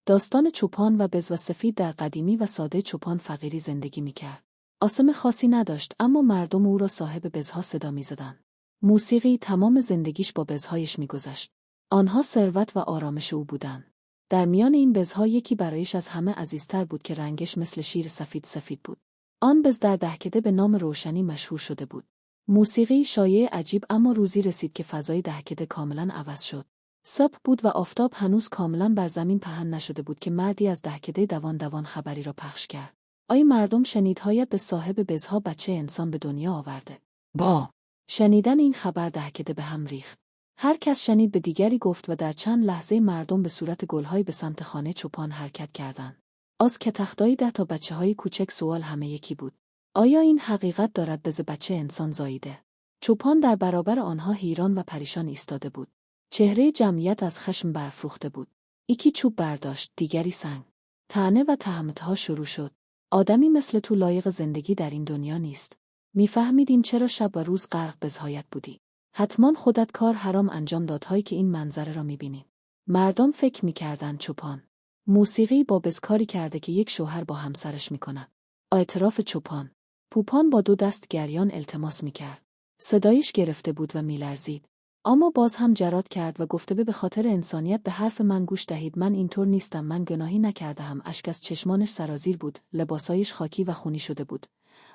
داستان چوپان و بز و سفید. در قدیمی و ساده چوپان فقیری زندگی می‌کرد. آسم خاصی نداشت، اما مردم او را صاحب بزها صدا می‌زدند. موسیقی تمام زندگیش با بزهایش می‌گذشت. آنها ثروت و آرامش او بودند. در میان این بزها یکی برایش از همه عزیزتر بود که رنگش مثل شیر سفید بود. آن بز در دهکده به نام روشنی مشهور شده بود. موسیقی شایعه عجیب، اما روزی رسید که فضای دهکده کاملاً عوض شد. صبح بود و آفتاب هنوز کاملاً بر زمین پهن نشده بود که مردی از دهکده دوان خبری را پخش کرد. آی مردم، شنیدهایت به صاحب بزها بچه انسان به دنیا آورده. با شنیدن این خبر دهکده به هم ریخت. هر کس شنید به دیگری گفت و در چند لحظه مردم به صورت گل‌های به سمت خانه چوپان حرکت کردند. از که تختایی 10 تا بچه‌های کوچک سوال همه یکی بود. آیا این حقیقت دارد بز بچه انسان زاییده؟ چوپان در برابر آنها حیران و پریشان ایستاده بود. چهره جمعیت از خشم برافروخته بود. یکی چوب برداشت، دیگری سنگ. طعنه و تهمت‌ها شروع شد. آدمی مثل تو لایق زندگی در این دنیا نیست. می‌فهمیدیم چرا شب و روز غرق بزهایت بودی. حتما خودت کار حرام انجام دادهایی که این منظره را می‌بینی. مردم فکر می‌کردند چوپان موسیقی با بزکاری کرده که یک شوهر با همسرش می‌کند. اعتراف چوپان. پوپان با 2 دست گریان التماس می‌کرد. صدایش گرفته بود و می‌لرزید. اما باز هم جرات کرد و گفته به خاطر انسانیت به حرف من گوش دهید. من اینطور نیستم، من گناهی نکردم. اشک از چشمانش سرازیر بود، لباسایش خاکی و خونی شده بود.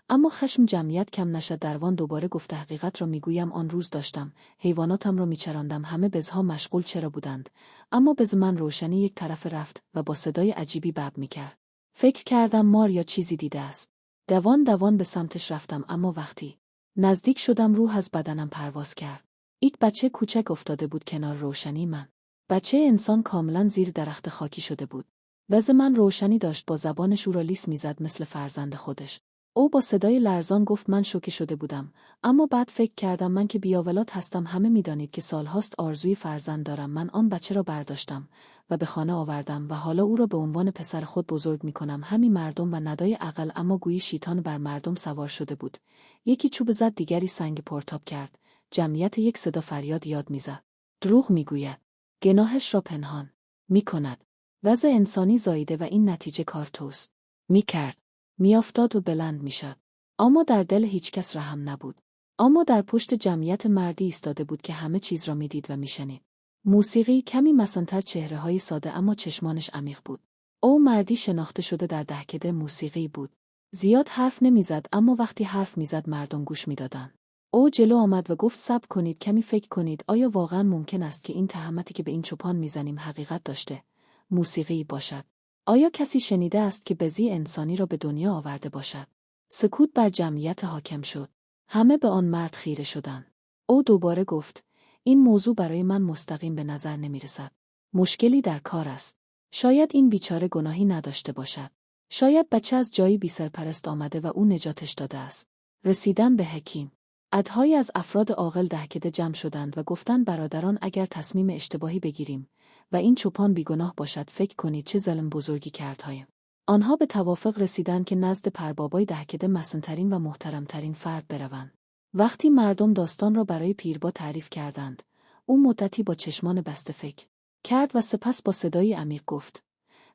اما خشم جمعیت کم نشد. دروان دوباره گفت حقیقت را میگویم، آن روز داشتم حیواناتم را میچراندم. همه بزها مشغول چرا بودند، اما بز من روشنی یک طرف رفت و با صدای عجیبی باب میکرد. فکر کردم مار یا چیزی دیده است. دوان به سمتش رفتم، اما وقتی نزدیک شدم روح از بدنم پرواز کرد. یک بچه کوچک افتاده بود کنار روشنی من. بچه انسان کاملا زیر درخت خاکی شده بود. بز من روشنی داشت با زبانش او را لیس میزد مثل فرزند خودش. او با صدای لرزان گفت من شوکه شده بودم، اما بعد فکر کردم من که بیاولاد هستم. همه میدانید که سالهاست آرزوی فرزند دارم. من آن بچه را برداشتم و به خانه آوردم و حالا او را به عنوان پسر خود بزرگ میکنم. همین مردم و ندای عقل، اما گویی شیطان بر مردم سوار شده بود. یکی چوب زد، دیگری سنگ پرتاب کرد. جمعیت یک صدا فریاد یاد میزد. دروغ میگوید. گناهش را پنهان میکند. وضع انسانی زاییده و این نتیجه کار توست. میکرد. میافتاد و بلند میشد. اما در دل هیچ کس رحم نبود. اما در پشت جمعیت مردی ایستاده بود که همه چیز را میدید و میشنید. موسیقی کمی مسن‌تر، چهره‌های ساده اما چشمانش عمیق بود. او مردی شناخته شده در دهکده موسیقی بود. زیاد حرف نمیزد، اما وقتی حرف میزد مردم گوش میدادند. او جلو آمد و گفت صبر کنید، کمی فکر کنید. آیا واقعا ممکن است که این تهمتی که به این چوپان میزنیم حقیقت داشته موسیقی باشد؟ آیا کسی شنیده است که بزی انسانی را به دنیا آورده باشد؟ سکوت بر جمعیت حاکم شد. همه به آن مرد خیره شدند. او دوباره گفت این موضوع برای من مستقیم به نظر نمی رسد. مشکلی در کار است. شاید این بیچاره گناهی نداشته باشد. شاید بچه از جایی بی سرپرست آمده و او نجاتش داده است. رسیدن به حکیم. عده‌هایی از افراد عاقل دهکده جمع شدند و گفتند برادران، اگر تصمیم اشتباهی بگیریم و این چوپان بیگناه باشد، فکر کنید چه ظلم بزرگی کردهایم. آنها به توافق رسیدند که نزد پربابای دهکده مسن‌ترین و محترمترین فرد بروند. وقتی مردم داستان را برای پیربا تعریف کردند، او مدتی با چشمان بسته فکر کرد و سپس با صدایی عمیق گفت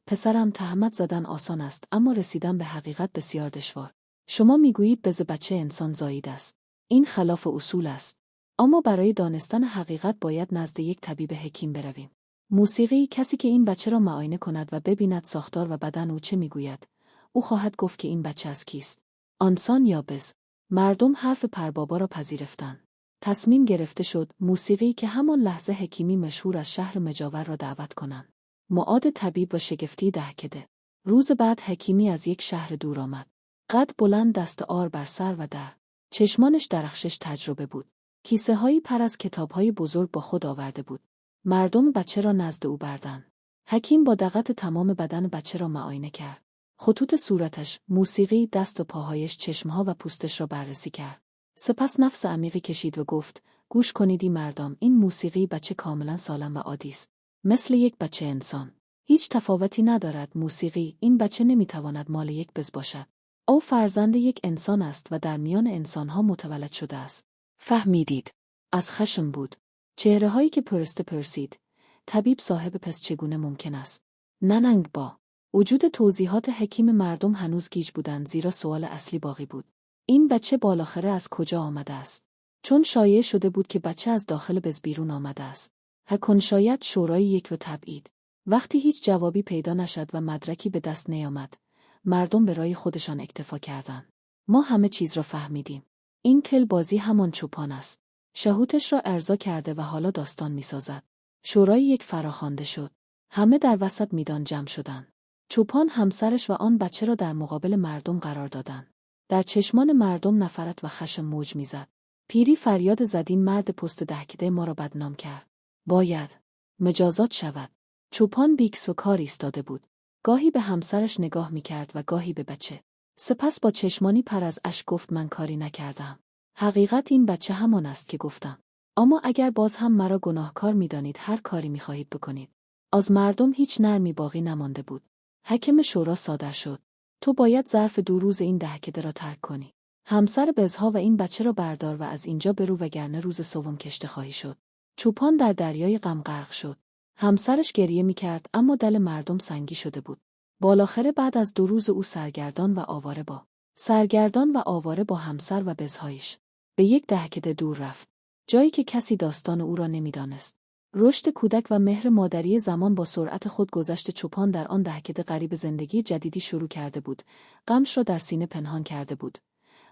پسرم، تهمت زدن آسان است، اما رسیدن به حقیقت بسیار دشوار. شما میگویید بز بچه انسان زایید است. این خلاف اصول است. اما برای دانستن حقیقت باید نزد یک طبیب حکیم برویم. موسیقی، کسی که این بچه را معاینه کند و ببیند ساختار و بدن او چه میگوید، او خواهد گفت که این بچه از کیست، انسان یا بز. مردم حرف پربابا را پذیرفتند. تصمیم گرفته شد موسیقی که همان لحظه حکیمی مشهور از شهر مجاور را دعوت کنند. معاد طبیب و شگفتی دهکده. روز بعد حکیمی از یک شهر دور آمد. قد بلند، دست آر بر سر و در چشمانش درخشش تجربه بود. کیسه هایی پر از کتاب های بزرگ با خود آورده بود. مردم بچه را نزد او بردند. حکیم با دقت تمام بدن بچه را معاینه کرد. خطوط صورتش، موسیقی، دست و پاهایش، چشمها و پوستش را بررسی کرد. سپس نفس عمیقی کشید و گفت گوش کنیدی مردم، این موسیقی بچه کاملا سالم و عادی است. مثل یک بچه انسان. هیچ تفاوتی ندارد. موسیقی، این بچه نمیتواند مال یک بز باشد. او فرزند یک انسان است و در میان انسانها متولد شده است. فهمیدید؟ از خشم بود. چهره‌هایی که پرسید. طبیب صاحب، پس چگونه ممکن است؟ ننگ با وجود توضیحات حکیم مردم هنوز گیج بودند، زیرا سوال اصلی باقی بود. این بچه بالاخره از کجا آمده است؟ چون شایعه شده بود که بچه از داخل بز بیرون آمده است. هکن شاید شورای یک و تبعید. وقتی هیچ جوابی پیدا نشد و مدرکی به دست نیامد، مردم به رای خودشان اکتفا کردند. ما همه چیز را فهمیدیم. این کل بازی همان چوپان است. شهوتش را ارضا کرده و حالا داستان می‌سازد. شورای یک فراخوانده شد. همه در وسط میدان جمع شدند. چوپان همسرش و آن بچه را در مقابل مردم قرار دادند. در چشمان مردم نفرت و خشم موج می‌زد. پیری فریاد زد این مرد پست دهکده ما را بدنام کرد. باید مجازات شود. چوپان بیکس و کار ایستاده بود. گاهی به همسرش نگاه می‌کرد و گاهی به بچه. سپس با چشمانی پر از اشک گفت من کاری نکردم. حقیقت این بچه همان است که گفتم. اما اگر باز هم مرا گناهکار می‌دانید هر کاری می‌خواهید بکنید. از مردم هیچ نرمی باقی نمانده بود. حاکم شورا صادر شد. تو باید ظرف 2 روز این دهکده را ترک کنی. همسر بزها و این بچه را بردار و از اینجا برو وگرنه روز سوم کشته خواهی شد. چوپان در دریای غم غرق شد. همسرش گریه می‌کرد اما دل مردم سنگی شده بود. بالاخره بعد از 2 روز او سرگردان و آواره با همسر و بزهایش به یک دهکده دور رفت. جایی که کسی داستان او را نمی‌دانست. رشد کودک و مهر مادری زمان با سرعت خود گذشت. چوپان در آن دهکده غریب زندگی جدیدی شروع کرده بود. غمش را در سینه پنهان کرده بود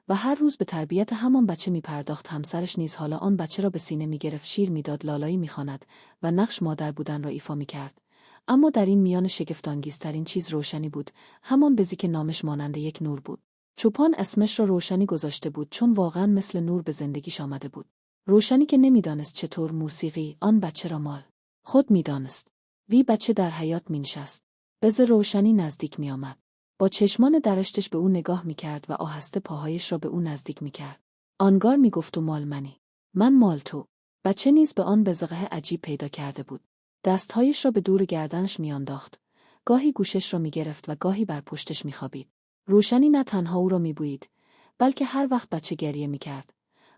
و هر روز به تربیت همان بچه می‌پرداخت. همسرش نیز حالا آن بچه را به سینه می‌گرفت، شیر می‌داد، لالایی می‌خواند و نقش مادر بودن را ایفا می‌کرد. اما در این میان شگفت‌انگیزترین چیز روشنی بود، همان بزی که نامش مانند یک نور بود. چوپان اسمش را روشنی گذاشته بود چون واقعاً مثل نور به زندگیش آمده بود. روشنی که نمی‌دانست چطور موسیقی آن بچه را مال خود می‌دانست. وی بچه در حیاط می‌نشست. بز روشنی نزدیک می‌آمد. با چشمان درشتش به او نگاه می‌کرد و آهسته پاهایش را به او نزدیک می‌کرد. آنگار می‌گفت تو مال منی. من مال تو. بچه نیز به آن بزقه عجیب پیدا کرده بود. دستهایش را به دور گردنش می‌انداخت. گاهی گوشش را می‌گرفت و گاهی بر پشتش می‌خوابید. روشنی نه تنها او را می‌بویید، بلکه هر وقت بچه گریه می‌کرد،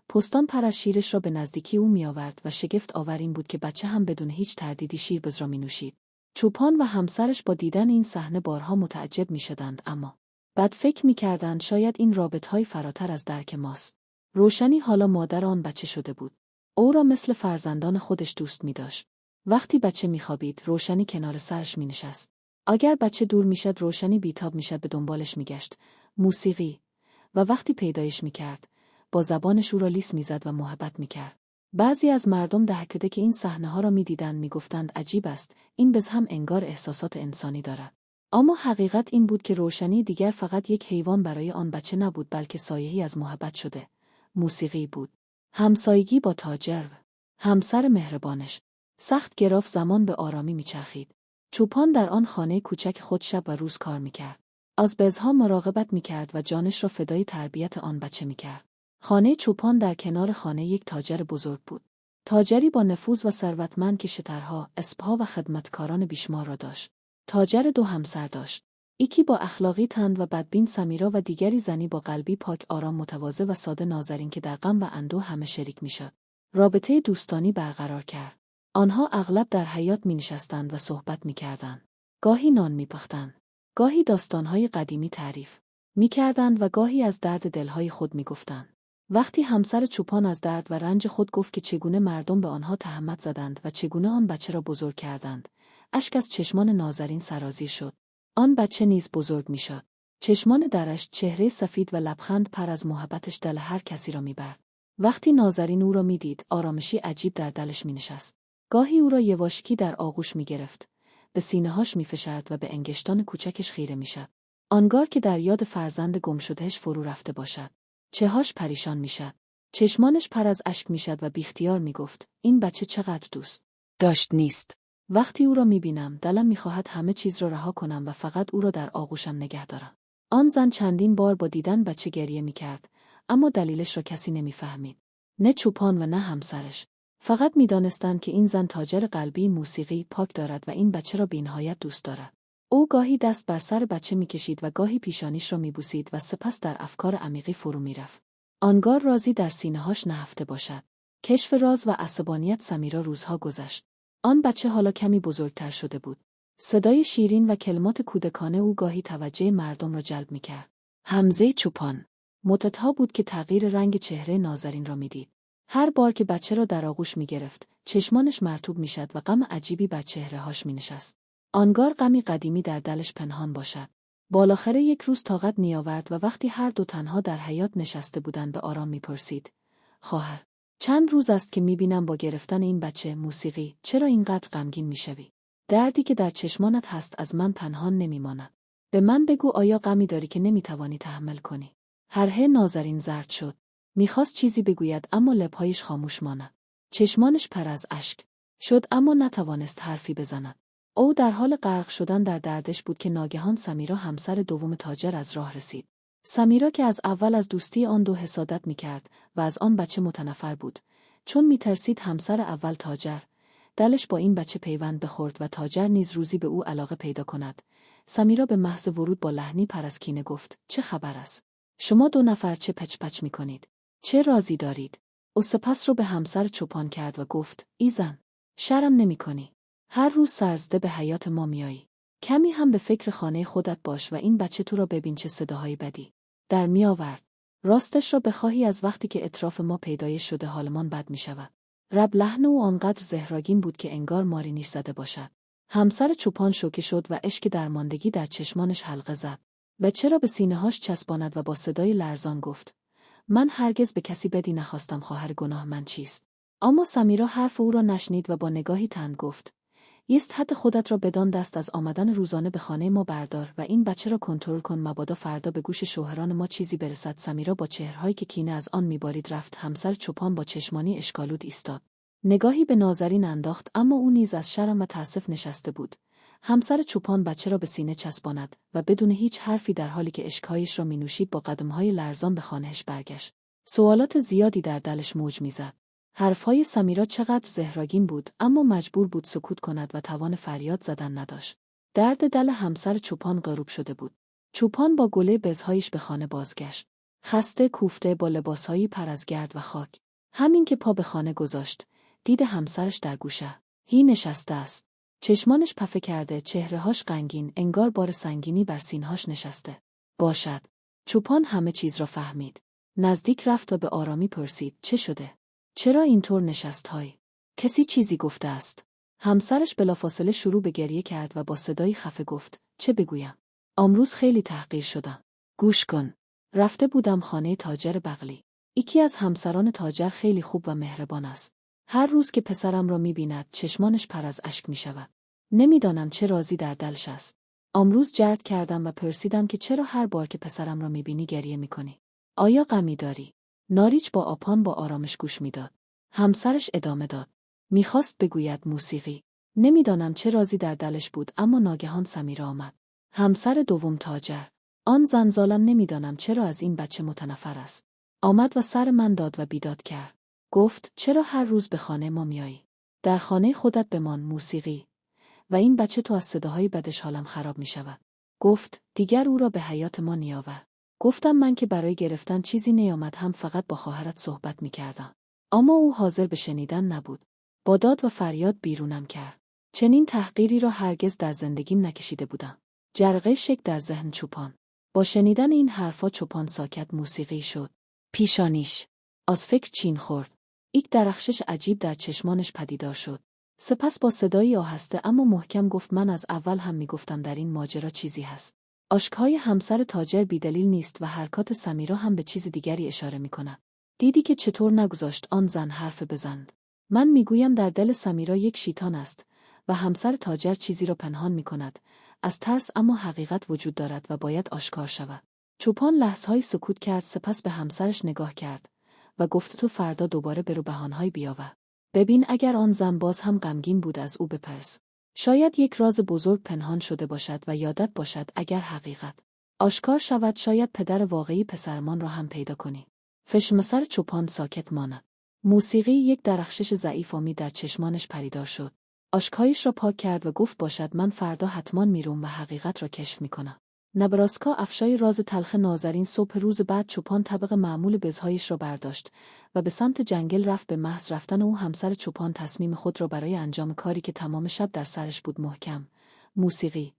پستان پر از شیرش را به نزدیکی او می‌آورد و شگفت آور این بود که بچه هم بدون هیچ تردیدی شیر بز را می‌نوشید. چوپان و همسرش با دیدن این صحنه بارها متعجب می‌شدند، اما بعد فکر می‌کردند شاید این رابطه‌های فراتر از درک ماست. روشنی حالا مادر آن بچه شده بود. او را مثل فرزندان خودش دوست می‌داشت. وقتی بچه می‌خوابید، روشنی کنار سرش می‌نشست. اگر بچه دور می‌شد، روشنی بیتاب می‌شد، به دنبالش می‌گشت. موسیقی. و وقتی پیدایش می‌کرد، با زبانش او را لیس می‌زد و محبت می‌کرد. بعضی از مردم دهکده که این صحنه‌ها را می‌دیدند می‌گفتند عجیب است، این بز هم انگار احساسات انسانی دارد. اما حقیقت این بود که روشنی دیگر فقط یک حیوان برای آن بچه نبود، بلکه سایه‌ای از محبت شده. موسیقی بود. همسایگی با تاجر، همسر مهربانش. سخت گراف زمان به آرامی می‌چرخید. چوپان در آن خانه کوچک خود شب و روز کار می‌کرد. از بزها مراقبت می‌کرد و جانش را فدای تربیت آن بچه می‌کرد. خانه چوپان در کنار خانه یک تاجر بزرگ بود. تاجری با نفوذ و ثروتمند که شترها، اسبها و خدمتکاران بیشمار را داشت. تاجر 2 همسر داشت. یکی با اخلاقی تند و بدبین سمیرا و دیگری زنی با قلبی پاک، آرام، متواضع و ساده نازنین که در غم و اندوه همه شریک می‌شد. رابطه دوستانی برقرار کرد. آنها اغلب در حیاط می‌نشستند و صحبت می‌کردند. گاهی نان می‌پختند. گاهی داستان‌های قدیمی تعریف می‌کردند و گاهی از درد دل‌های خود می‌گفتند. وقتی همسر چوپان از درد و رنج خود گفت که چگونه مردم به آنها تهمت زدند و چگونه آن بچه را بزرگ کردند، اشک از چشمان نازنین سرازیر شد. آن بچه نیز بزرگ می‌شد. چشمان درشت، چهره سفید و لبخند پر از محبتش دل هر کسی را می‌برد. وقتی نازنین او را می‌دید، آرامشی عجیب در دلش می‌نشست. گاهی او را یواشکی در آغوش می‌گرفت، به سینه‌هاش می‌فشرد و به انگشتان کوچکش خیره می‌شد. آنگار که در یاد فرزند گمشدهش فرو رفته باشد. چه‌هاش پریشان می‌شد. چشمانش پر از اشک می‌شد و بی‌اختیار می‌گفت این بچه چقدر دوست داشت نیست. وقتی او را می‌بینم، دلم می‌خواهد همه چیز را رها کنم و فقط او را در آغوشم نگه دارم. آن زن چندین بار با دیدن بچه گریه می‌کرد، اما دلیلش را کسی نمی‌فهمید. نه چوپان و نه همسرش. فقط می‌دانستند که این زن تاجر قلبی موسیقی پاک دارد و این بچه را بی‌نهایت دوست دارد. او گاهی دست بر سر بچه می‌کشید و گاهی پیشانیش را می‌بوسید و سپس در افکار عمیقی فرو می‌رفت. آنگار رازی در سینه‌هاش نهفته باشد. کشف راز و عصبانیت سمیرا روزها گذشت. آن بچه حالا کمی بزرگتر شده بود. صدای شیرین و کلمات کودکانه او گاهی توجه مردم را جلب می‌کرد. حمزه چوپان مدت‌ها بود که تغییر رنگ چهره نازنین را می‌دید. هر بار که بچه را در آغوش می‌گرفت، چشمانش مرطوب می‌شد و غم عجیبی بر چهره‌هاش می‌نشست. آنگار غمی قدیمی در دلش پنهان باشد. بالاخره یک روز طاقت نیاورد و وقتی هر دو تنها در حیاط نشسته بودند به آرام می‌پرسید: خواهر، چند روز است که می‌بینم با گرفتن این بچه موسیقی، چرا اینقدر غمگین می‌شوی؟ دردی که در چشمانت هست از من پنهان نمی‌ماند. به من بگو آیا غمی داری که نمی‌توانی تحمل کنی؟ هرهه نازنین زرد شد. می‌خواست چیزی بگوید اما لب‌هایش خاموش ماند. چشمانش پر از اشک شد اما نتوانست حرفی بزند. او در حال غرق شدن در دردش بود که ناگهان سمیرا همسر دوم تاجر از راه رسید. سمیرا که از اول از دوستی آن دو حسادت می‌کرد و از آن بچه متنفر بود، چون می‌ترسید همسر اول تاجر دلش با این بچه پیوند بخورد و تاجر نیز روزی به او علاقه پیدا کند. سمیرا به محض ورود با لحنی پر از کینه گفت: چه خبر است؟ شما دو نفر چه پچ پچ می‌کنید؟ چه رازی دارید؟ او سپس رو به همسر چوپان کرد و گفت: ای زن، شرم نمی‌کنی؟ هر روز سرزده به حیاط ما میایی. کمی هم به فکر خانه خودت باش و این بچه تو را ببین چه صداهای بدی در میآورد. راستش را بخواهی از وقتی که اطراف ما پیدایش شده حالمان بد می‌شود. رب لحن او آنقدر زهراگین بود که انگار ماری نیش زده باشد. همسر چوپان شوکه شد و اشک درماندگی در چشمانش حلقه زد. بچه را به سینه‌هاش چسباند و با صدای لرزان گفت: من هرگز به کسی بدی نخواستم، خواهر گناه من چیست؟ اما سمیرا حرف او را نشنید و با نگاهی تند گفت: ایست، حد خودت را بدان دست از آمدن روزانه به خانه ما بردار و این بچه را کنترل کن مبادا فردا به گوش شوهران ما چیزی برسد. سمیرا با چهرهایی که کینه از آن میبارید رفت. همسر چوپان با چشمانی اشکالود ایستاد. نگاهی به نازنین انداخت اما او نیز از شرم و تأسف نشسته بود. همسر چوپان بچه را به سینه چسباند و بدون هیچ حرفی در حالی که اشکهایش را مینوشید با قدمهای لرزان به خانهش برگشت. سوالات زیادی در دلش موج میزد. حرفهای سمیرا چقدر زهراگین بود اما مجبور بود سکوت کند و توان فریاد زدن نداشت. درد دل همسر چوپان غروب شده بود. چوپان با گله بزهایش به خانه بازگشت. خسته کوفته با لباسهایی پر از گرد و خاک. همین که پا به خانه گذاشت، دید همسرش در گوشه هی نشسته است. چشمانش پفه کرده، چهره‌هاش غمگین، انگار بار سنگینی بر سینه‌هاش نشسته باشد. چوپان همه چیز را فهمید. نزدیک رفت و به آرامی پرسید: چه شده؟ چرا اینطور نشست‌های؟ کسی چیزی گفته است؟ همسرش بلافاصله شروع به گریه کرد و با صدایی خفه گفت: چه بگویم؟ امروز خیلی تحقیر شدم. گوش کن. رفته بودم خانه تاجر بغلی. یکی از همسران تاجر خیلی خوب و مهربان است. هر روز که پسرم را می‌بیند چشمانش پر از اشک می‌شود. نمی‌دانم چه رازی در دلش است. امروز جرد کردم و پرسیدم که چرا هر بار که پسرم را می‌بینی گریه می‌کنی؟ آیا غمی داری؟ ناریچ با آپان با آرامش گوش میداد. همسرش ادامه داد: میخواست بگوید موسیقی. نمیدانم چه رازی در دلش بود اما ناگهان سمیرا آمد. همسر دوم تاجر. آن زن ظالم نمیدانم چرا از این بچه متنفر است. آمد و سر من داد و بیداد کرد. گفت: چرا هر روز به خانه ما میایی؟ در خانه خودت بمان. موسیقی و این بچه تو از صداهای بدش حالم خراب میشود. گفت: دیگر او را به حیاط ما نیاور. گفتم من که برای گرفتن چیزی نیامد، هم فقط با خواهرت صحبت میکردم. اما او حاضر به شنیدن نبود. با داد و فریاد بیرونم کرد. چنین تحقیری را هرگز در زندگیم نکشیده بودم. جرقه شک در ذهن چوپان. با شنیدن این حرفا چوپان ساکت. موسیقی شد. پیشانیش از فکر چین خورد. یک درخشش عجیب در چشمانش پدیدار شد. سپس با صدایی آهسته اما محکم گفت: من از اول هم میگفتم در این ماجرا چیزی هست. اشک‌های همسر تاجر بیدلیل نیست و حرکات سمیرا هم به چیز دیگری اشاره می‌کند. دیدی که چطور نگذاشت آن زن حرف بزند. من میگویم در دل سمیرا یک شیطان است و همسر تاجر چیزی را پنهان می‌کند از ترس، اما حقیقت وجود دارد و باید آشکار شود. چوپان لحظه‌های سکوت کرد، سپس به همسرش نگاه کرد و گفت: تو فردا دوباره برو بهانه‌های بیاور. ببین اگر آن زن باز هم غمگین بود از او بپرس. شاید یک راز بزرگ پنهان شده باشد و یادت باشد اگر حقیقت آشکار شود شاید پدر واقعی پسرمان را هم پیدا کنی. فشمسر چوپان ساکت ماند. موسیقی یک درخشش ضعیف امید در چشمانش پدیدار شد. اشک‌هایش را پاک کرد و گفت: باشد، من فردا حتما میروم و حقیقت را کشف میکنم. نبراسکا افشای راز تلخ نازنین. صبح روز بعد چوپان طبق معمول بزهایش را برداشت و به سمت جنگل رفت. به محض رفتن او همسر چوپان تصمیم خود را برای انجام کاری که تمام شب در سرش بود محکم موسیقی.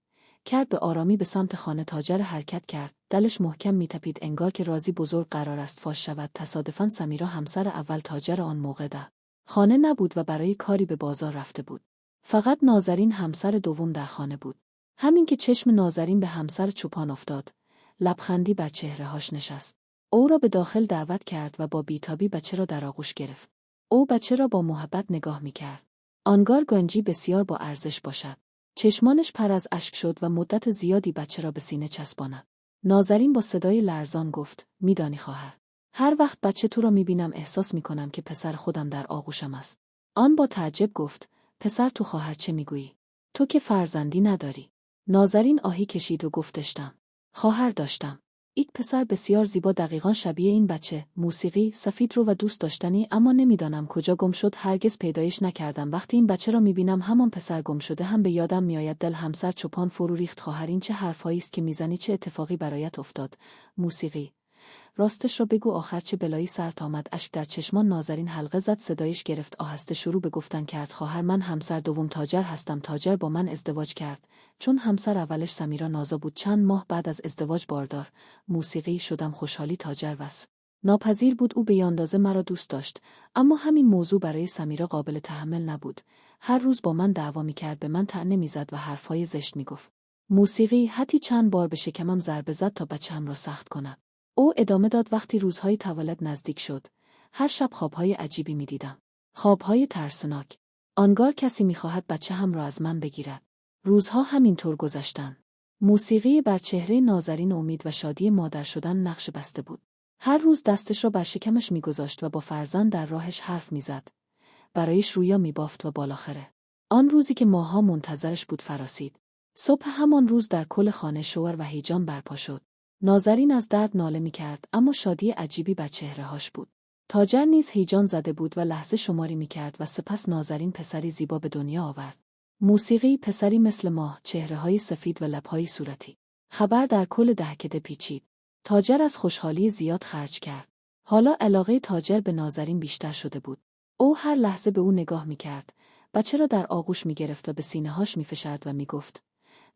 کرد به آرامی به سمت خانه. تاجر حرکت کرد. دلش محکم میتپید انگار که رازی بزرگ قرار است فاش شود. تصادفاً سمیرا همسر اول تاجر آن موقع در خانه نبود و برای کاری به بازار رفته بود. فقط نازنین همسر دوم در خانه بود. همین که چشم نازنین به همسر چوپان افتاد، لبخندی بر چهره‌هاش نشست. او را به داخل دعوت کرد و با بیتابی بچه را در آغوش گرفت. او بچه را با محبت نگاه می‌کرد. آنگار گنجی بسیار با ارزش باشد. چشمانش پر از اشک شد و مدت زیادی بچه را به سینه چسباند. نازنین با صدای لرزان گفت: میدانی خواهر، هر وقت بچه تو را میبینم احساس میکنم که پسر خودم در آغوشم است. آن با تعجب گفت: پسر تو خواهر چه میگویی؟ تو که فرزندی نداری. نازنین آهی کشید و گفت: خواهر داشتم. یک پسر بسیار زیبا، دقیقاً شبیه این بچه، موسیقی، سفید رو و دوست داشتنی، اما نمیدانم کجا گم شد، هرگز پیدایش نکردم. وقتی این بچه را میبینم همان پسر گم شده هم به یادم میآید. دل همسر چوپان فرو ریخت. خواهر این چه حرفهایی است که میزنی؟ چه اتفاقی برایت افتاد؟ موسیقی. راستش را بگو، آخر چه بلایی سرت آمد؟ اشک در چشمان نازنین حلقه زد. صدایش گرفت، آهسته شروع به گفتن کرد: خواهر، من همسر دوم تاجر هستم. تاجر با من ازدواج کرد چون همسر اولش سمیرا نازا بود. چند ماه بعد از ازدواج باردار. موسیقی شدم. خوشحالی تاجر وس ناپذیر بود. او به اندازه مرا دوست داشت، اما همین موضوع برای سمیرا قابل تحمل نبود. هر روز با من دعوا می‌کرد، به من طعنه می‌زد و حرفهای زشت می‌گفت. موسیقی حتی چند بار به شکمم ضربه زد تا بچه‌ام را سخت کند. او ادامه داد: وقتی روزهای تولد نزدیک شد، هر شب خوابهای عجیبی می‌دیدم. خوابهای ترسناک. آنگار کسی می‌خواهد بچه‌ام را از من بگیرد. روزها همینطور گذشتند. موسیقی بر چهره نازنین امید و شادی مادر شدن نقش بسته بود. هر روز دستش را بر شکمش می‌گذاشت و با فرزند در راهش حرف می‌زد. برایش رویا می‌بافت و بالاخره آن روزی که ماه‌ها منتظرش بود فراسید. صبح همان روز در کل خانه شور و هیجان برپا شد. نازنین از درد ناله می‌کرد، اما شادی عجیبی بر چهره‌هاش بود. تاجر نیز هیجان زده بود و لحظه شماری می‌کرد و سپس نازنین پسری زیبا به دنیا آورد. موسیقی پسری مثل ماه، چهره‌های سفید و لب‌های صورتی. خبر در کل دهکده پیچید. تاجر از خوشحالی زیاد خرج کرد. حالا علاقه تاجر به نازنین بیشتر شده بود. او هر لحظه به او نگاه می‌کرد، بچه را در آغوش می‌گرفت و به سینه‌هاش می‌فشرد و می‌گفت: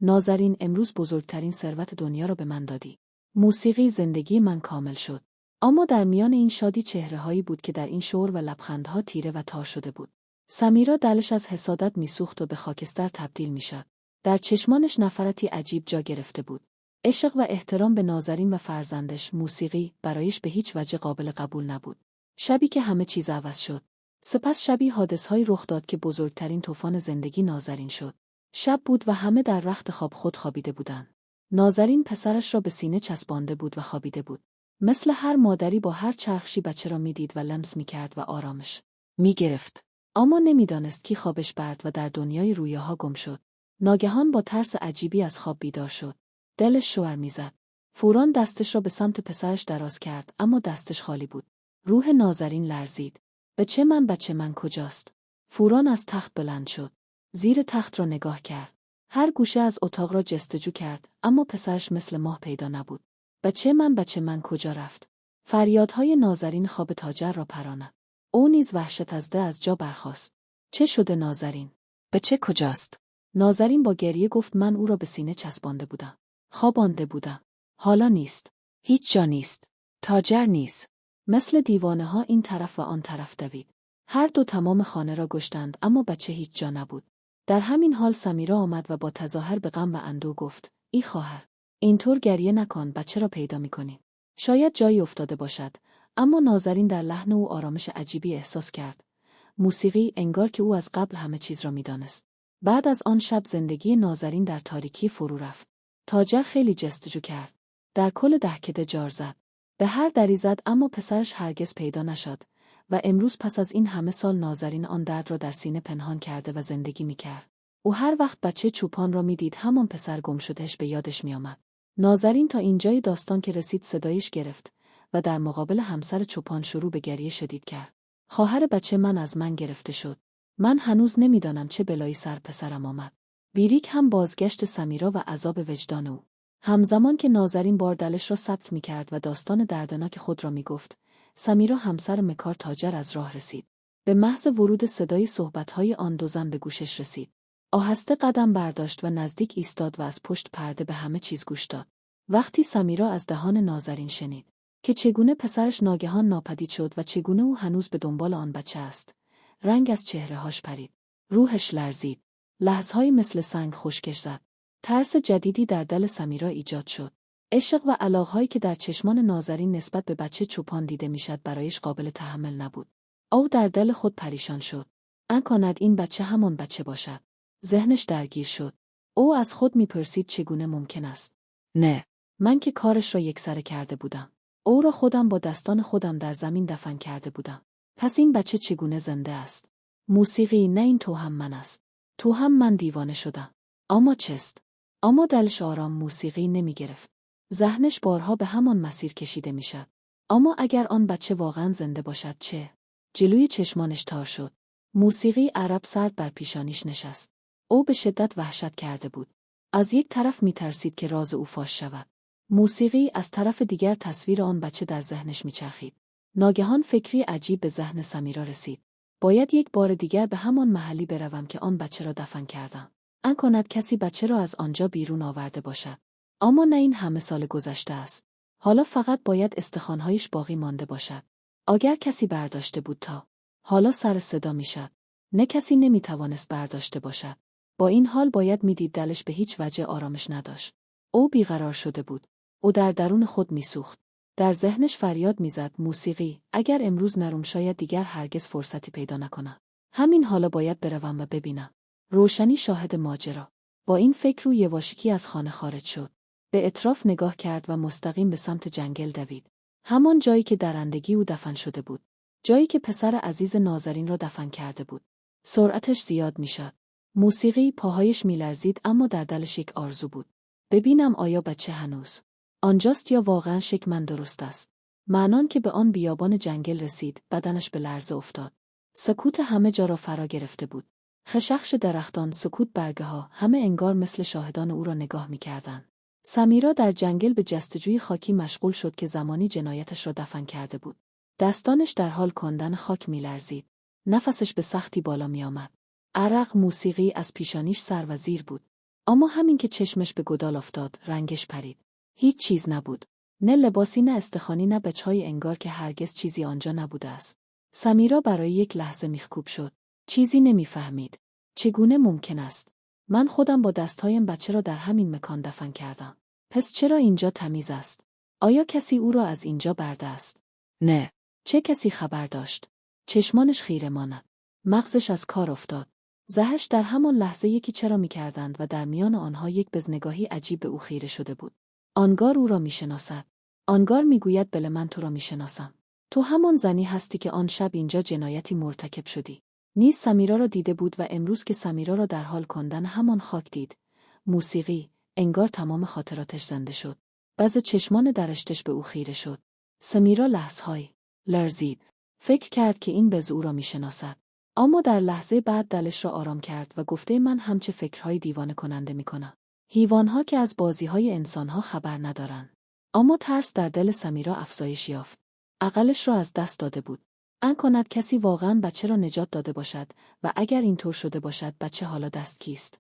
نازنین، امروز بزرگترین ثروت دنیا را به من دادی. موسیقی، زندگی من کامل شد. اما در میان این شادی چهره‌هایی بود که در این شور و لبخندها تیره و تار شده بود. سمیرا دلش از حسادت میسوخت و به خاکستر تبدیل میشد. در چشمانش نفرتی عجیب جا گرفته بود. عشق و احترام به نازنین و فرزندش. موسیقی برایش به هیچ وجه قابل قبول نبود. شبی که همه چیز عوض شد. سپس شبی حادثه‌ای رخ داد که بزرگترین طوفان زندگی نازنین شد. شب بود و همه در رخت خواب خود خوابیده بودند. نازنین پسرش را به سینه چسبانده بود و خوابیده بود. مثل هر مادری با هر چرخشی بچه را میدید و لمس میکرد و آرامش میگرفت. اما نمیدانست کی خوابش برد و در دنیای رویاها گم شد. ناگهان با ترس عجیبی از خواب بیدار شد. دلش شور میزد. فوراً دستش را به سمت پسرش دراز کرد، اما دستش خالی بود. روح نازنین لرزید. بچه من کجاست؟ فوراً از تخت بلند شد. زیر تخت را نگاه کرد. هر گوشه از اتاق را جستجو کرد، اما پسرش مثل ماه پیدا نبود. بچه من کجا رفت؟ فریادهای نازنین خواب تاجر را پراند. او نیز وحشت زده از جا برخاست. چه شده نازنین؟ بچه کجاست؟ نازنین با گریه گفت: من او را به سینه چسبانده بودم. خوابانده بودم. حالا نیست. هیچ جا نیست. تاجر نیست. مثل دیوانه ها این طرف و آن طرف دوید. هر دو تمام خانه را گشتند، اما بچه هیچ جا نبود. در همین حال سمیرا آمد و با تظاهر به غم و اندوه گفت: ای خواهر، اینطور گریه نکن، بچه را پیدا می‌کنیم. شاید جایی افتاده باشد. اما نازنین در لحن او آرامش عجیبی احساس کرد. موسیقی، انگار که او از قبل همه چیز را می‌دانست. بعد از آن شب زندگی نازنین در تاریکی فرو رفت. تاجر خیلی جستجو کرد. در کل دهکده جار زد. به هر دری زد، اما پسرش هرگز پیدا نشد و امروز پس از این همه سال نازنین آن درد را در سینه پنهان کرده و زندگی می‌کرد. او هر وقت بچه چوپان را می‌دید همان پسر گم شدهش به یادش می‌آمد. نازنین تا اینجای داستان که رسید صدایش گرفت و در مقابل همسر چوپان شروع به گریه شدید کرد. خواهر بچه من از من گرفته شد. من هنوز نمی‌دانم چه بلایی سر پسرم آمد. بیریک هم بازگشت سمیرا و عذاب وجدان او. همزمان که نازنین بار دلش را ثبت می‌کرد و داستان دردناک خود را می‌گفت، سمیرا همسر مکار تاجر از راه رسید. به محض ورود صدای صحبت‌های آن دو زن به گوشش رسید. آهسته قدم برداشت و نزدیک ایستاد و از پشت پرده به همه چیز گوش داد. وقتی سمیرا از دهان نازنین شنید که چگونه پسرش ناگهان ناپدید شد و چگونه او هنوز به دنبال آن بچه است، رنگ از چهره‌هاش پرید. روحش لرزید. لحظه‌هایی مثل سنگ خشکش زد. ترس جدیدی در دل سمیرا ایجاد شد. عشق و علاقه‌هایی که در چشمان نازنین نسبت به بچه چوپان دیده میشد برایش قابل تحمل نبود. او در دل خود پریشان شد. کند این بچه همان بچه باشد. ذهنش درگیر شد. او از خود میپرسید چگونه ممکن است؟ نه، من که کارش را یکسره کرده بودم. او را خودم با دستان خودم در زمین دفن کرده بودم. پس این بچه چگونه زنده است؟ موسیقی، نه این توهم من است. توهم من دیوانه شدم. اما چست؟ اما دلش آرام موسیقی نمی گرفت. ذهنش بارها به همان مسیر کشیده می شد. اما اگر آن بچه واقعا زنده باشد چه؟ جلوی چشمانش تار شد. موسیقی عرب سرد بر پیشانیش نشست. او به شدت وحشت کرده بود. از یک طرف می ترسید که راز او فاش شود. موسیقی از طرف دیگر تصویر آن بچه در ذهنش می چرخید. ناگهان فکری عجیب به ذهن سمیرا رسید. باید یک بار دیگر به همان محلی بروم که آن بچه را دفن کردم. کند کسی بچه را از آنجا بیرون آورده باشد. اما نه، این همه سال گذشته است. حالا فقط باید استخوان‌هایش باقی مانده باشد. اگر کسی برداشته بود تا حالا سر صدا میشد. نه، کسی نمیتوانست برداشته باشد. با این حال باید میدید دلش به هیچ وجه آرامش نداشت. او بیقرار شده بود. او در درون خود میسوخت. در ذهنش فریاد میزد موسیقی، اگر امروز نروم شاید دیگر هرگز فرصتی پیدا نکنم. همین حالا باید بروم و ببینم. روشنی شاهد ماجرا. با این فکر رو یواشکی از خانه خارج شد. به اطراف نگاه کرد و مستقیم به سمت جنگل دوید. همان جایی که درندگی او دفن شده بود. جایی که پسر عزیز نازنین را دفن کرده بود. سرعتش زیاد میشد. موسیقی پاهایش میلرزید اما در دلش یک آرزو بود. ببینم آیا بچه هنوز آنجاست یا واقعا شک من درست است. معنان که به آن بیابان جنگل رسید، بدنش به لرزه افتاد. سکوت همه جا را فرا گرفته بود. خشخش درختان، سکوت برگه‌ها، همه انگار مثل شاهدان او را نگاه می‌کردند. سمیرا در جنگل به جستجوی خاکی مشغول شد که زمانی جنایتش را دفن کرده بود. دستانش در حال کندن خاک می‌لرزید. نفسش به سختی بالا می‌آمد. عرق، موسیقی از پیشانیش سر و زیر بود. اما همین که چشمش به گودال افتاد، رنگش پرید. هیچ چیز نبود. نه لباسی، نه استخوانی، نه بچه‌های، انگار که هرگز چیزی آنجا نبوده است. سمیرا برای یک لحظه میخکوب شد. چیزی نمیفهمید. چگونه ممکن است؟ من خودم با دستهایم بچه را در همین مکان دفن کردم. پس چرا اینجا تمیز است؟ آیا کسی او را از اینجا برده است؟ نه. چه کسی خبر داشت؟ چشمانش خیره ماند. مغزش از کار افتاد. ذهنش در همان لحظه یکی چرا می‌کردند و در میان آنها یک بزنگاهی عجیب به او خیره شده بود. آنگار او را می‌شناسد. آنگار می‌گوید بله، من تو را می‌شناسم. تو همان زنی هستی که آن شب اینجا جنایتی مرتکب شدی. نیز سمیرا را دیده بود و امروز که سمیرا را در حال کندن همان خاک دید. موسیقی، انگار تمام خاطراتش زنده شد. باز چشمان درشتش به او خیره شد. سمیرا لحظه‌ای لرزید. فکر کرد که این بز او را می‌شناسد. اما در لحظه بعد دلش را آرام کرد و گفته من همچه فکرهای دیوانه کننده می‌کنم. حیوان‌ها که از بازی‌های انسان‌ها خبر ندارند. اما ترس در دل سمیرا افزایش یافت. عقلش را از دست داده بود. کند کسی واقعاً بچه را نجات داده باشد و اگر اینطور شده باشد بچه حالا دست کیست؟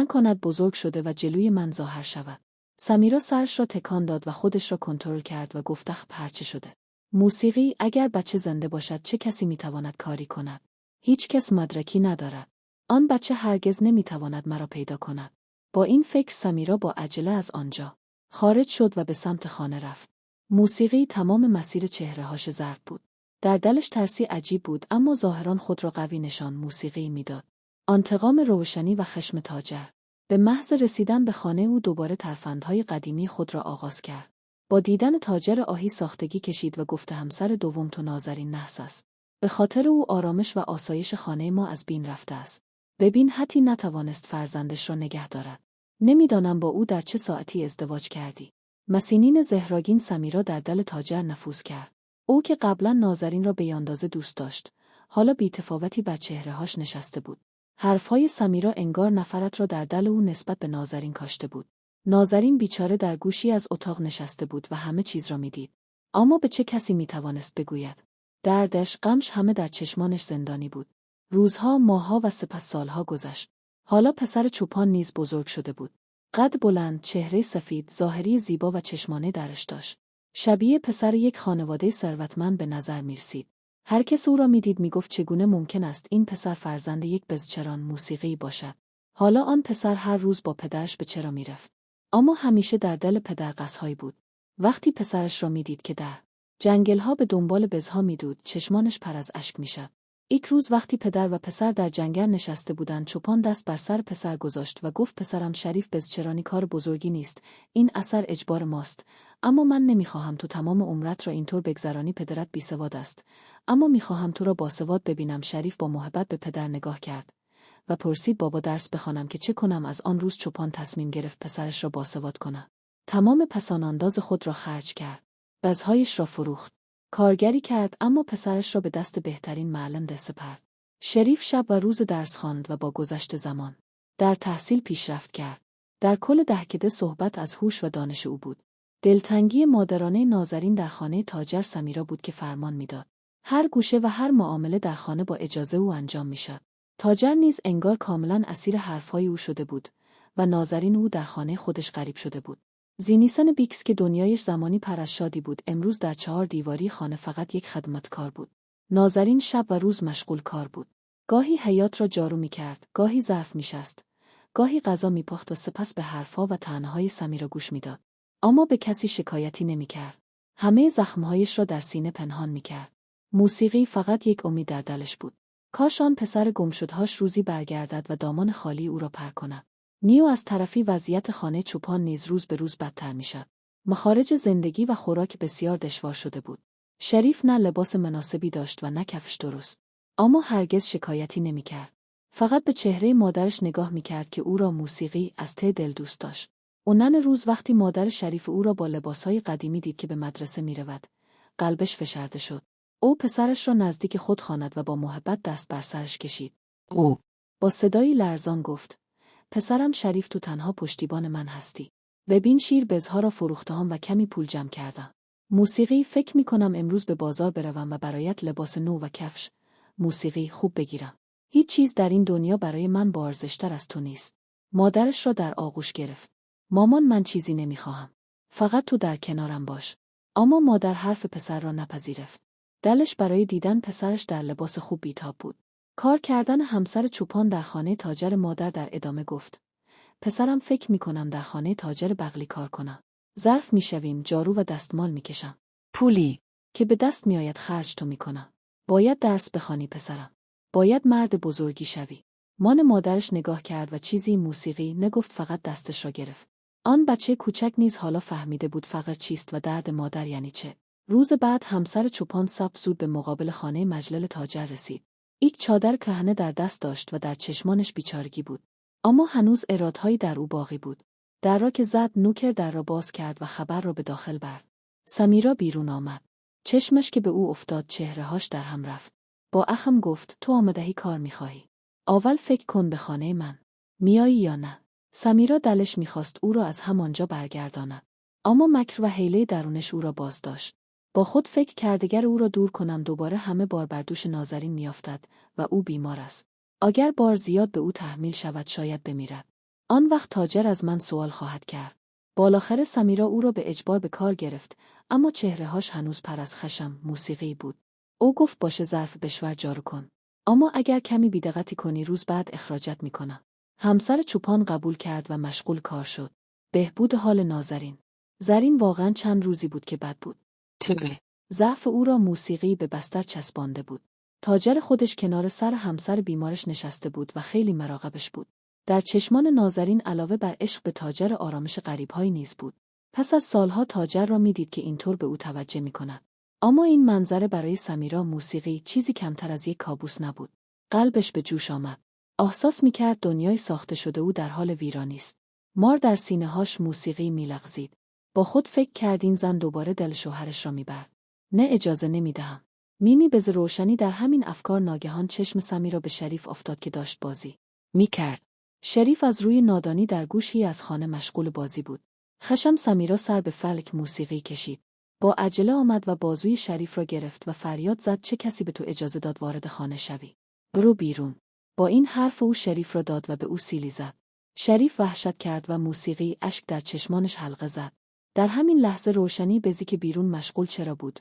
کند بزرگ شده و جلوی من ظاهر شود. سمیرا سرش را تکان داد و خودش را کنترل کرد و گفت پرچه شده. موسیقی، اگر بچه زنده باشد چه کسی میتواند کاری کند؟ هیچ کس مدرکی ندارد. آن بچه هرگز نمیتواند مرا پیدا کند. با این فکر سمیرا با عجله از آنجا خارج شد و به سمت خانه رفت. موسیقی تمام مسیر چهره‌هاش زرد بود. در دلش ترسی عجیب بود اما ظاهران خود را قوی نشان موسیقی میداد. انتقام روشنی و خشم تاجر. به محض رسیدن به خانه او دوباره ترفندهای قدیمی خود را آغاز کرد. با دیدن تاجر آهی ساختگی کشید و گفت همسر دوم تو نازنین نحس است. به خاطر او آرامش و آسایش خانه ما از بین رفته است. ببین حتی نتوانست فرزندش را نگه دارد. نمیدانم با او در چه ساعتی ازدواج کردی. مسینین زهراگین سمیرا در دل تاجر نفوذ کرد. او که قبلا نازنین را بیاندازه دوست داشت، حالا بی‌تفاوتی بر چهره‌هاش نشسته بود. حرفهای سمیرا انگار نفرت را در دل او نسبت به نازنین کاشته بود. نازنین بیچاره در گوشی از اتاق نشسته بود و همه چیز را میدید. اما به چه کسی میتوانست بگوید؟ دردش، غمش همه در چشمانش زندانی بود. روزها، ماهها و سپس سالها گذشت. حالا پسر چوپان نیز بزرگ شده بود. قد بلند، چهره سفید، ظاهری زیبا و چشمانه درش داشت. شبیه پسر یک خانواده ثروتمند به نظر می‌رسید. هر کس او را می‌دید می‌گفت چگونه ممکن است این پسر فرزند یک بزچران موسیقی باشد. حالا آن پسر هر روز با پدرش به چرا می‌رفت. اما همیشه در دل پدر قصه‌هایی بود. وقتی پسرش را می‌دید که در جنگل‌ها به دنبال بزها می‌دود، چشمانش پر از اشک می‌شد. یک روز وقتی پدر و پسر در جنگل نشسته بودند، چوپان دست بر سر پسر گذاشت و گفت پسرم شریف، بزچرانی کار بزرگی نیست. این اثر اجبار ماست. اما من نمیخواهم تو تمام عمرت را اینطور بگذرانی. پدرت بیسواد است. اما میخواهم تو را باسواد ببینم. شریف با محبت به پدر نگاه کرد و پرسید بابا درس بخوانم که چه کنم؟ از آن روز چوپان تصمیم گرفت پسرش را باسواد کند. تمام پسانانداز خود را خرج کرد. بزهایش را فروخت. کارگری کرد اما پسرش را به دست بهترین معلم سپرد. شریف شب و روز درس خواند و با گذشت زمان در تحصیل پیشرفت کرد. در کل دهکده صحبت از هوش و دانش او بود. دلتنگی مادرانه نازنین در خانه تاجر سمیرا بود که فرمان میداد. هر گوشه و هر معامله در خانه با اجازه او انجام میشد. تاجر نیز انگار کاملا اسیر حرفهای او شده بود و نازنین او در خانه خودش غریب شده بود. زینیسن بیکس که دنیایش زمانی پر از شادی بود، امروز در 4 دیواری خانه فقط یک خدمتکار بود. نازنین شب و روز مشغول کار بود. گاهی حیاط را جارو می‌کرد، گاهی ظرف می‌شست، گاهی غذا می‌پخت و سپس به حرف‌ها و طعنه‌های سمیرا گوش می‌داد. اما به کسی شکایتی نمی‌کرد. همه زخم‌هایش را در سینه پنهان می‌کرد. موسیقی فقط یک امید در دلش بود. کاش آن پسر گمشدهاش روزی برگردد و دامان خالی او را پر کند. نیو از طرفی وضعیت خانه چوپان نیز روز به روز بدتر می‌شد. مخارج زندگی و خوراک بسیار دشوار شده بود. شریف نه لباس مناسبی داشت و نه کفش درست. اما هرگز شکایتی نمی‌کرد. فقط به چهره مادرش نگاه می‌کرد که او را موسیقی از ته دل دوست داشت. اونن روز وقتی مادر شریف او را با لباسهای قدیمی دید که به مدرسه می‌رود، قلبش فشرده شد. او پسرش را نزدیک خود خواند و با محبت دست بر سرش کشید. او با صدایی لرزان گفت: پسرم شریف، تو تنها پشتیبان من هستی. ببین شیر بزها را فروختهام و کمی پول جمع کردم. موسیقی، فکر می‌کنم امروز به بازار بروم و برایت لباس نو و کفش موسیقی خوب بگیرم. هیچ چیز در این دنیا برای من با ارزش‌تر از تو نیست. مادرش را در آغوش گرفت. مامان، من چیزی نمی‌خواهم. فقط تو در کنارم باش. اما مادر حرف پسر را نپذیرفت. دلش برای دیدن پسرش در لباس خوب بیتاب بود. کار کردن همسر چوپان در خانه تاجر مادر در ادامه گفت: پسرم، فکر می‌کنم در خانه تاجر بقلی کار کنم. ظرف می‌شویم، جارو و دستمال می‌کشم. پولی که به دست می‌آید خرج تو می‌کنم. باید درس بخوانی پسرم. باید مرد بزرگی شوی. مان مادرش نگاه کرد و چیزی موسیقی نگفت، فقط دستش را گرفت. آن بچه کوچک نیز حالا فهمیده بود فقر چیست و درد مادر یعنی چه. روز بعد همسر چوپان صبح زود به مقابل خانه مجلل تاجر رسید. یک چادر کهنه در دست داشت و در چشمانش بیچارگی بود. اما هنوز ارادهایی در او باقی بود. در را که زد، نوکر در را باز کرد و خبر را به داخل برد. سمیرا بیرون آمد. چشمش که به او افتاد، چهره‌هاش در هم رفت. با اخم گفت: تو آمدهی کار می‌خواهی. اول فکر کن به خانه من. میایی یا نه؟ سمیرا دلش می‌خواست او را از همانجا برگرداند. اما مکر و حیله درونش او را باز داشت. با خود فکر کرد اگر او را دور کنم دوباره همه بار بر دوش نازنین میافتد و او بیمار است. اگر بار زیاد به او تحمیل شود شاید بمیرد. آن وقت تاجر از من سوال خواهد کرد. بالاخره سمیرا او را به اجبار به کار گرفت، اما چهره‌هاش هنوز پر از خشم موسیقی بود. او گفت: باشه، ظرف بشور جارو کن. اما اگر کمی بی‌دقتی کنی روز بعد اخراجت میکنم. همسر چوپان قبول کرد و مشغول کار شد. بهبود حال نازنین. زرین واقعا چند روزی بود که بد بود. ضعف او را موسیقی به بستر چسبانده بود. تاجر خودش کنار سر همسر بیمارش نشسته بود و خیلی مراقبش بود. در چشمان نازنین علاوه بر عشق به تاجر آرامش غریب‌هایی نیز بود. پس از سالها تاجر را میدید که اینطور به او توجه میکند. اما این منظره برای سمیرا موسیقی چیزی کمتر از یک کابوس نبود. قلبش به جوش آمد. احساس میکرد دنیای ساخته شده او در حال ویرانی است. مار در سینه‌هاش موسیقی میلغزید. با خود فکر کرد این زن دوباره دل شوهرش را میبرد. نه، اجازه نمیدهم. میمی به روشنی در همین افکار ناگهان چشم سمیرا به شریف افتاد که داشت بازی میکرد. شریف از روی نادانی در گوشی از خانه مشغول بازی بود. خشم سمیرا سر به فلک موسیقی کشید. با عجله آمد و بازوی شریف را گرفت و فریاد زد: چه کسی به تو اجازه داد وارد خانه شوی؟ برو بیرون. با این حرف او شریف را داد و به او سیلی زد. شریف وحشت کرد و موسیقی اشک در چشمانش حلقه زد. در همین لحظه روشنی به که بیرون مشغول چرا بود.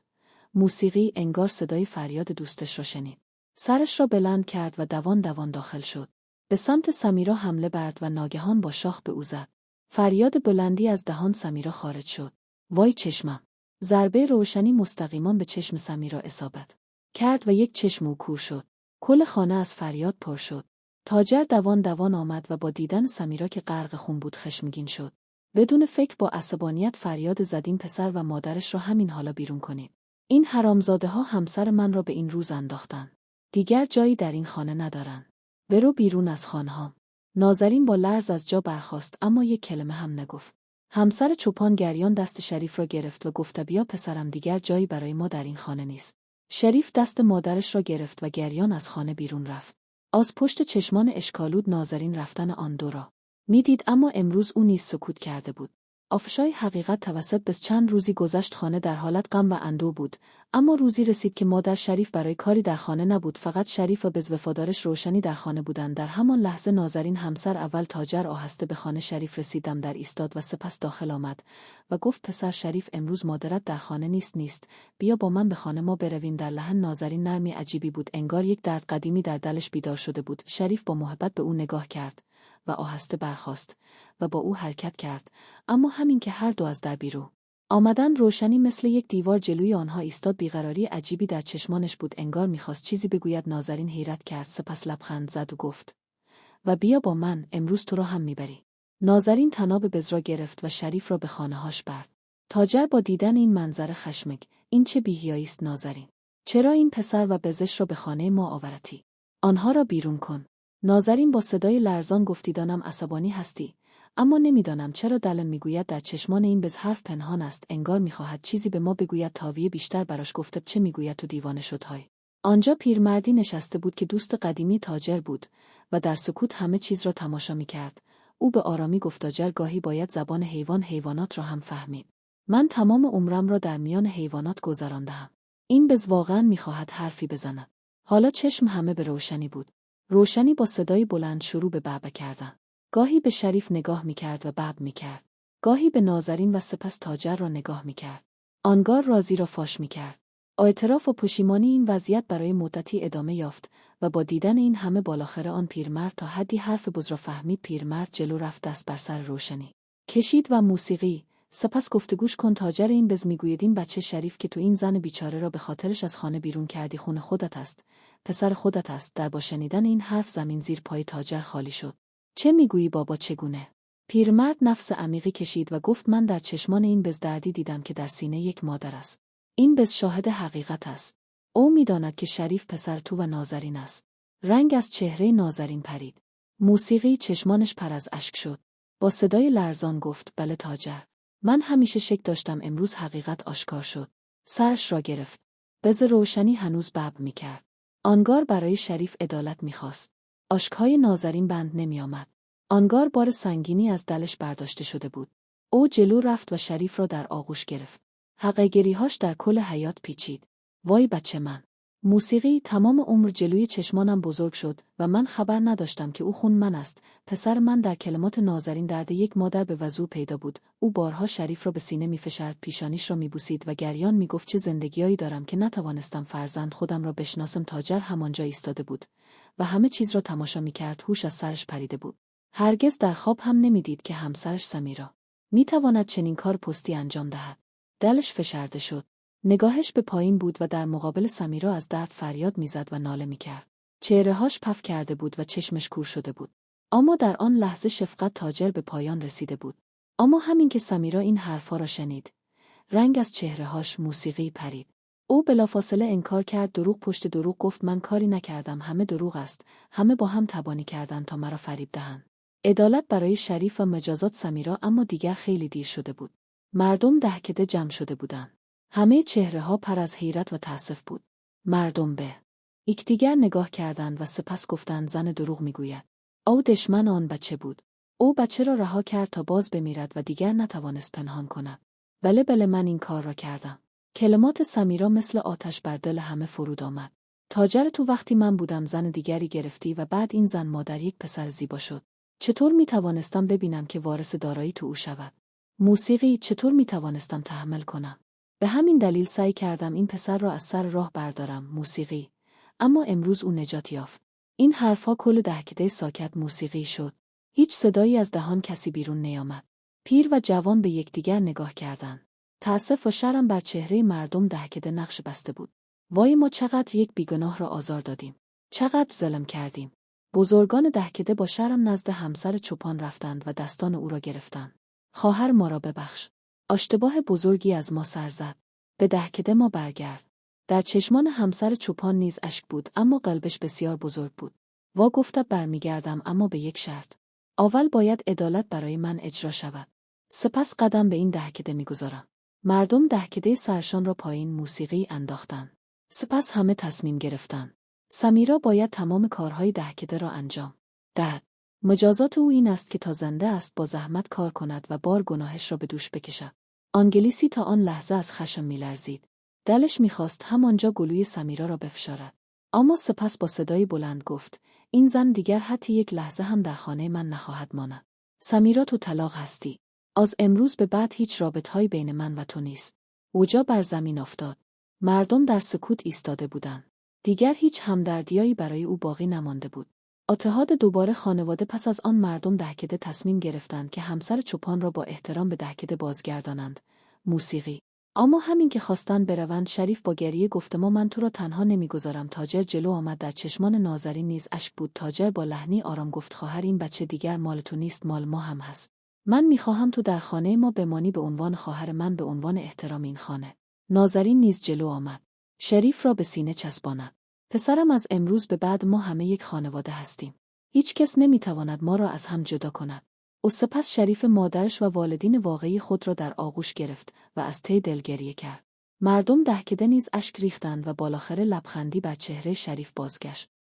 موسیقی انگار صدای فریاد دوستش را شنید. سرش را بلند کرد و دوان دوان داخل شد. به سمت سمیرا حمله برد و ناگهان با شاخ به او زد. فریاد بلندی از دهان سمیرا خارج شد. وای چشمم! ضربه روشنی مستقیما به چشم سمیرا اصابت کرد و یک چشم او کور شد. کل خانه از فریاد پر شد. تاجر دوان دوان آمد و با دیدن سمیرا که غرق خون بود خشمگین شد. بدون فکر با عصبانیت فریاد زد این پسر و مادرش را همین حالا بیرون کنید. این حرامزاده‌ها همسر من را به این روز انداختن. دیگر جایی در این خانه ندارن. برو بیرون از خانه‌هام. نازنین با لرز از جا برخاست اما یک کلمه هم نگفت. همسر چوپان گریان دست شریف را گرفت و گفت بیا پسرم دیگر جایی برای ما در این خانه نیست. شریف دست مادرش را گرفت و گریان از خانه بیرون رفت. از پشت چشمان اشکالود نازنین رفتن آن دو را میدید اما امروز او نیز سکوت کرده بود. آفشای حقیقت توسط بس چند روزی گذشت خانه در حالت غم و اندوه بود، اما روزی رسید که مادر شریف برای کاری در خانه نبود، فقط شریف و بز وفادارش روشنی در خانه بودند. در همان لحظه نازنین همسر اول تاجر آهسته به خانه شریف رسیدم در ایستاد و سپس داخل آمد و گفت پسر شریف امروز مادرت در خانه نیست بیا با من به خانه ما برویم. در لحن نازنین نرمی عجیبی بود، انگار یک درد قدیمی در دلش بیدار شده بود. شریف با محبت به او نگاه کرد و آهسته برخاست و با او حرکت کرد، اما همین که هر دو از در بیرون آمدن روشنی مثل یک دیوار جلوی آنها ایستاد. بیقراری عجیبی در چشمانش بود، انگار میخواست چیزی بگوید. نازنین حیرت کرد، سپس لبخند زد و گفت و بیا با من، امروز تو را هم میبری. نازنین طناب بز را گرفت و شریف را به خانه‌هاش برد. تاجر با دیدن این منظره خشمگ، این چه بی‌حیایی است نازنین؟ چرا این پسر و بزش را به خانه ما آورتی؟ آنها را بیرون کن. نازنین با صدای لرزان گفت دیدانم عصبانی هستی، اما نمیدانم چرا دلم میگوید در چشمان این بز حرف پنهان است، انگار میخواهد چیزی به ما بگوید. تاویه بیشتر براش گفته چه میگوید تو دیوانه شد های. آنجا پیرمردی نشسته بود که دوست قدیمی تاجر بود و در سکوت همه چیز را تماشا میکرد. او به آرامی گفت تاجر گاهی باید زبان حیوانات را هم فهمید. من تمام عمرم را در میان حیوانات گذراندم. این بز واقعا میخواهد حرفی بزند. حالا چشم همه به روشنی بود. روشنی با صدای بلند شروع به بابا کردن. گاهی به شریف نگاه میکرد و باب میکرد. گاهی به نازنین و سپس تاجر را نگاه میکرد. آنگار رازی را فاش میکرد. اعتراف و پشیمانی این وضعیت برای مدتی ادامه یافت و با دیدن این همه بالاخره آن پیرمرد تا حدی حرف بز را فهمید. پیرمرد جلو رفت، دست بر سر روشنی کشید و موسیقی سپس گفت گوش کن تاجر، این بز میگوید این بچه شریف که تو این زن بیچاره را به خاطرش از خانه بیرون کردی خون خودت است، پسر خودت است. در با شنیدن این حرف زمین زیر پای تاجر خالی شد. چه میگویی بابا چگونه؟ پیرمرد نفس عمیقی کشید و گفت من در چشمان این بز دردی دیدم که در سینه یک مادر است. این بز شاهد حقیقت است. او میداند که شریف پسر تو و نازنین است. رنگ از چهره نازنین پرید. موسیقی چشمانش پر از اشک شد. با صدای لرزان گفت بله تاجر، من همیشه شک داشتم، امروز حقیقت آشکار شد. سرش را گرفت. بز روشنی هنوز باب میکرد. آنگار برای شریف عدالت میخواست. اشک‌های نازنین بند نمیآمد. آنگار بار سنگینی از دلش برداشته شده بود. او جلو رفت و شریف را در آغوش گرفت. حقیقی‌هاش در کل حیات پیچید. وای بچه من! موسیقی تمام عمر جلوی چشمانم بزرگ شد و من خبر نداشتم که او خون من است. پسر من در کلمات نازنین درد یک مادر به وضوح پیدا بود. او بارها شریف را به سینه می‌فشرد، پیشانیش را می‌بوسید و گریان می‌گفت چه زندگیایی دارم که نتوانستم فرزند خودم را بشناسم. تاجر همانجا ایستاده بود و همه چیز را تماشا می‌کرد. هوش از سرش پریده بود. هرگز در خواب هم نمی‌دید که همسرش سمیرا می‌تواند چنین کار پستی انجام دهد. دلش فشرده شد. نگاهش به پایین بود و در مقابل سمیرا از درد فریاد میزد و ناله میکرد. چهره‌هاش پف کرده بود و چشمش کور شده بود. اما در آن لحظه شفقت تاجر به پایان رسیده بود. اما همین که سمیرا این حرفا را شنید، رنگ از چهره‌هاش موسیقی پرید. او بلافاصله انکار کرد، دروغ پشت دروغ گفت من کاری نکردم، همه دروغ است، همه با هم تبانی کردند تا مرا فریب دهند. عدالت برای شریف و مجازات سمیرا، اما دیگر خیلی دیر شده بود. مردم دهکده جمع شده بودند. همه چهره‌ها پر از حیرت و تأسف بود. مردم به یکدیگر نگاه کردند و سپس گفتند زن دروغ میگوید. او دشمن آن بچه بود. او بچه را رها کرد تا باز بمیرد و دیگر نتوانست پنهان کند. بله من این کار را کردم. کلمات سمیرا مثل آتش بر دل همه فرود آمد. تاجر تو وقتی من بودم زن دیگری گرفتی و بعد این زن مادر یک پسر زیبا شد. چطور می توانستم ببینم که وارث دارایی تو او شود؟ موسیقی چطور می توانستم تحمل کنم؟ به همین دلیل سعی کردم این پسر را از سر راه بردارم. موسیقی. اما امروز او نجات یافت. این حرفها کل دهکده ساکت موسیقی شد. هیچ صدایی از دهان کسی بیرون نیامد. پیر و جوان به یکدیگر نگاه کردند. تأسف و شرم بر چهره مردم دهکده نقش بسته بود. وای ما چقدر یک بیگناه را آزار دادیم. چقدر ظلم کردیم. بزرگان دهکده با شرم نزد همسر چوپان رفتند و دستان او را گرفتند. خواهر ما را ببخش. اشتباه بزرگی از ما سر زد. به دهکده ما برگرد. در چشمان همسر چوپان نیز اشک بود اما قلبش بسیار بزرگ بود. وا گفت برمیگردم اما به یک شرط. اول باید عدالت برای من اجرا شود. سپس قدم به این دهکده میگذارم. مردم دهکده سرشان را پایین موسیقی انداختند. سپس همه تصمیم گرفتند. سمیرا باید تمام کارهای دهکده را انجام دهد. مجازات او این است که تا زنده است با زحمت کار کند و بار گناهش را به دوش بکشد. آنگلیسی تا آن لحظه از خشم می‌لرزید. دلش می‌خواست همانجا گلوی سمیرا را بفشارد. اما سپس با صدای بلند گفت: این زن دیگر حتی یک لحظه هم در خانه من نخواهد ماند. سمیرا تو طلاق هستی. از امروز به بعد هیچ رابطه‌ای بین من و تو نیست. اوجا بر زمین افتاد. مردم در سکوت ایستاده بودند. دیگر هیچ همدردیایی برای او باقی نمانده بود. اتحاد دوباره خانواده. پس از آن مردم دهکده تصمیم گرفتند که همسر چوپان را با احترام به دهکده بازگردانند. موسیقی. اما همین که خواستند بروند شریف با گریه گفت من تو را تنها نمیگذارم. تاجر جلو آمد. در چشمان نازنین نیز اشک بود. تاجر با لحنی آرام گفت خواهر این بچه دیگر مال تو نیست، مال ما هم هست. من میخواهم تو در خانه ما بمانی به عنوان خواهر من، به عنوان احترام این خانه. نازنین نیز جلو آمد. شریف را به سینه چسباند. پسرم از امروز به بعد ما همه یک خانواده هستیم. هیچ کس نمیتواند ما را از هم جدا کند. و سپس شریف مادرش و والدین واقعی خود را در آغوش گرفت و از ته دل گریه کرد. مردم دهکده نیز اشک ریختند و بالاخره لبخندی بر چهره شریف بازگشت.